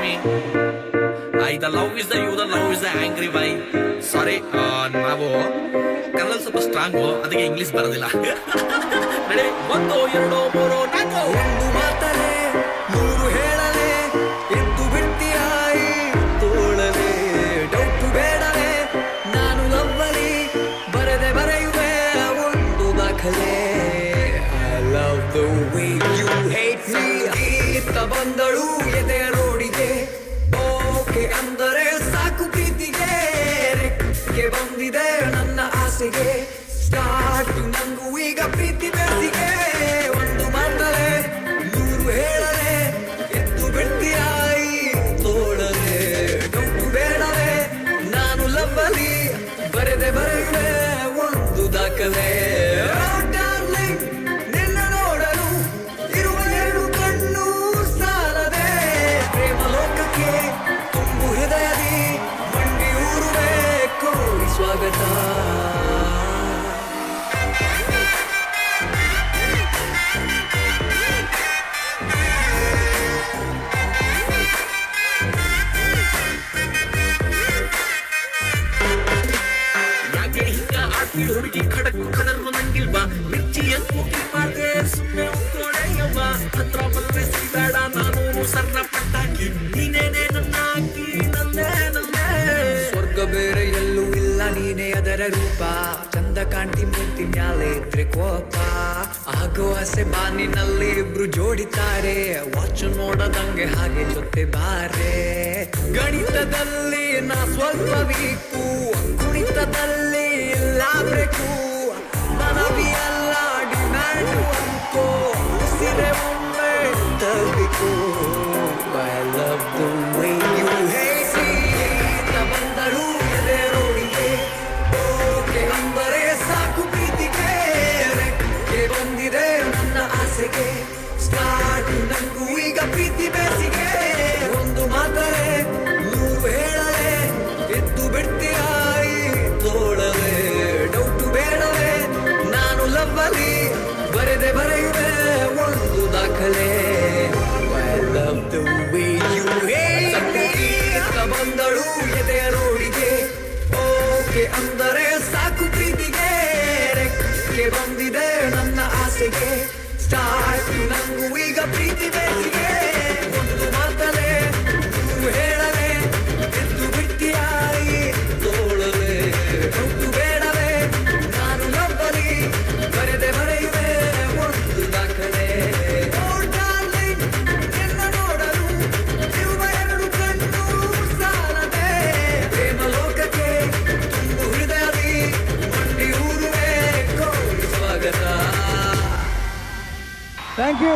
me. The love is the you, the love is the angry why. Sorry, ನಾವು ಕನ್ನಡ ಸ್ವಲ್ಪ strong, ಅದಕ್ಕೆ English ಬರೋದಿಲ್ಲ. ನಡೆ 1 2 3 4 ಒಂದು ಮಾತಲೆ ನೂರು ಹೇಳಲೆ ಎದ್ದು ಬಿಡ್ತೀಯಾಯಿ ತೋಳಲೆ ಡೌಟು ಬೇಡವೆ ನಾನು ಲವ್ವಲಿ ಬರೆದೆ ಬರೆಯುವೆ ಒಂದು ದಾಖಲೆ I love the way you hate me ಇತ್ತ ಬಂದಳು ಎದೆಯ ರೋಡಿಗೆ ಓಕೆ ಅಂದರೆ ಸಾಕು ಪ್ರೀತಿಗೆ ರೆಕ್ಕೆ ಬಂದಿದೆ ನನ್ನ ಆಸೆಗೆ ಸ್ಟಾರ್ಟ್ ನಂಗೂ ಈಗ ಪ್ರೀತಿ ಬೇಸಿಗೆ ಒಂದು ಮಾತಲೆ ನೂರು ಹೇಳಲೆ ಎದ್ದು ಬಿಡ್ತೀಯಾಯಿ ತೋಳಲೆ ಡೌಟು ಬೇಡವೆ ನಾನು ಲವ್ವಲಿ ಬರೆದೆ ಬರೆಯುವೆ ಒಂದು ದಾಖಲೆ ಡಾರ್ಲಿಂಗ್ ನಿನ್ನ ನೋಡಲು ಇರುವ ಎರಡು ಕಣ್ಣು ಸಾಲದೆ ಪ್ರೇಮ ಲೋಕಕ್ಕೆ ತುಂಬು ಹೃದಯದಿ ಮಂಡಿ ಊರುವೆ ಕೋರಿ ಸ್ವಾಗತ ಹುಡುಗಿ ಖಡಕ್ ಕಲರ್ನು ನಂಗಿಲ್ವಾ ಮಿರ್ಚಿಯನ್ನು ಮಾಡಿದೆ ಸುಮ್ಮನೆ ಕೊಡೆಯವ್ವ ಹತ್ರ ಬಂದ್ರೆ ಸಿಗಬೇಡ ನಾನು ಸರ್ನ ಪಟ್ಟಾಕಿ ನೀನೇನೆ ನನ್ನ ಹಾಕಿ ನನ್ನೇ ನನ್ನೇ ಸ್ವರ್ಗ ಬೇರೆ ಎಲ್ಲೂ ಇಲ್ಲ ನೀನೇ ಅದರ ರೂಪ ಚಂದ ಕಾಣ್ತಿ ಮೂರ್ತಿ ಮ್ಯಾಲೆ ಇದ್ರೆ ಕೋಪ ಆಗೋ ಆಸೆ ಬಾನಿನಲ್ಲಿ ಇಬ್ರು ಜೋಡಿತಾರೆ ವಾಚ್ ನೋಡದಂಗೆ ಹಾಗೆ ಜೊತೆ ಬಾರೆ ಗಣಿತದಲ್ಲಿ ನಾ ಸ್ವಲ್ಪ ವೀಕು ಕುಣಿತದಲ್ಲಿ ಇಲ್ಲ ಬ್ರೇಕು ನನವಿ ಅಲ್ಲ ಡಿಮ್ಯಾಂಡು ಅನ್ಕೋ ಉಸಿರೆ ಒಮ್ಮೆ ತರಬೇಕು I love the way you hate me ಬಂದರು ಎದೆ ರೋಡಿಗೆ ಓಕೆ ಅಂದರೆ ಸಾಕು ಪ್ರೀತಿಗೆ ರೆಕ್ಕೆ ಬಂದಿದೆ ನನ್ನ ಆಸೆಗೆ ಸ್ಟಾರ್ಟ್ ನಂಗೂ ಈಗ ಪ್ರೀತಿ ಬೇಸಿಗೆ ಒಂದು ಮಾತಲೆ ನೂರು ಹೇಳಲೆ ಎದ್ದು ಬಿಡ್ತೀಯಾಯಿ ತೋಳಲೆ ಡೌಟು ಬೇಡವೆ ನಾನು ಲವ್ವಲಿ ಬರೆದೆ ಬರೆಯುವೆ ಒಂದು ದಾಖಲೆ I love the way you hate me ಬಂದಳು ಎದೆಯ ರೋಡಿಗೆ ಓಕೆ ಅಂದರೆ ಸಾಕು ಪ್ರೀತಿಗೆ ರೆಕ್ಕೆ ಬಂದಿದೆ ನನ್ನ ಆಸೆಗೆ ಸ್ಟಾರ್ಟ್ ನಂಗೂ ಈಗ ಪ್ರೀತಿ ಬೇಸಿಗೆ ಒಂದು ಮಾತಲೆ ನೂರು ಹೇಳಲೆ ಎದ್ದು ಬಿಡ್ತೀಯಾಯಿ ತೋಳಲೆ ಡೌಟು ಬೇಡವೆ ನಾನು ಲವ್ವಲಿ ಬರೆದೆ ಬರೆಯುವೆ ಒಂದು ದಾಖಲೆ ಡಾರ್ಲಿಂಗ್ ನಿನ್ನ ನೋಡಲು ಇರುವ ಎರಡು ಕಣ್ಣು ಸಾಲದೆ ಪ್ರೇಮ ಲೋಕಕ್ಕೆ ತುಂಬು ಹೃದಯದಿ ಮಂಡಿ ಊರುವೆ ಕೋರಿ ಸ್ವಾಗತ ಥ್ಯಾಂಕ್ ಯು